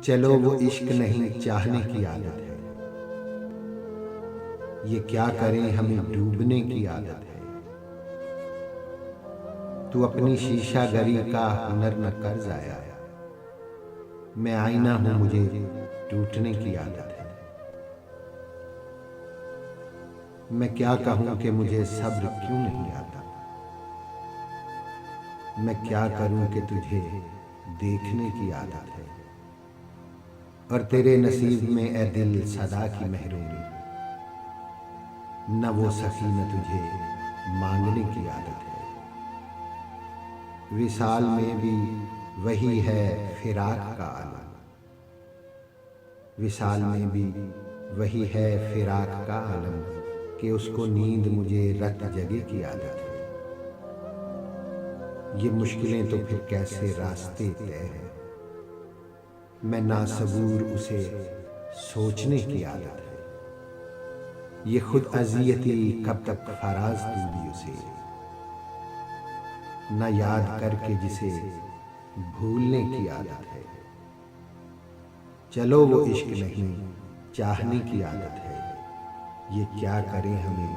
चलो वो इश्क नहीं चाहने की आदत है, ये क्या करें हमें डूबने की आदत है। तू अपनी शीशा गरी का हुनर न कर जाया, मैं आईना हूं मुझे टूटने की आदत है। मैं क्या कहूं कि मुझे सब्र क्यों नहीं आता, मैं क्या करूं कि तुझे देखने की आदत है। और तेरे नसीब में ए दिल सदा की महरूमी, न वो सखी न तुझे मांगने की आदत है। विसाल में भी वही है फिराक का आलम, विसाल में भी वही है फिराक का आलम, कि उसको नींद मुझे रत जगे की आदत है। ये मुश्किलें तो फिर कैसे रास्ते तय है, मैं नासबूर उसे सोचने की आदत है। ये खुद अज़ियती कब तक फराज दूंगी उसे, न याद करके जिसे भूलने की आदत है। चलो वो इश्क नहीं चाहने की आदत है, ये क्या करें हमें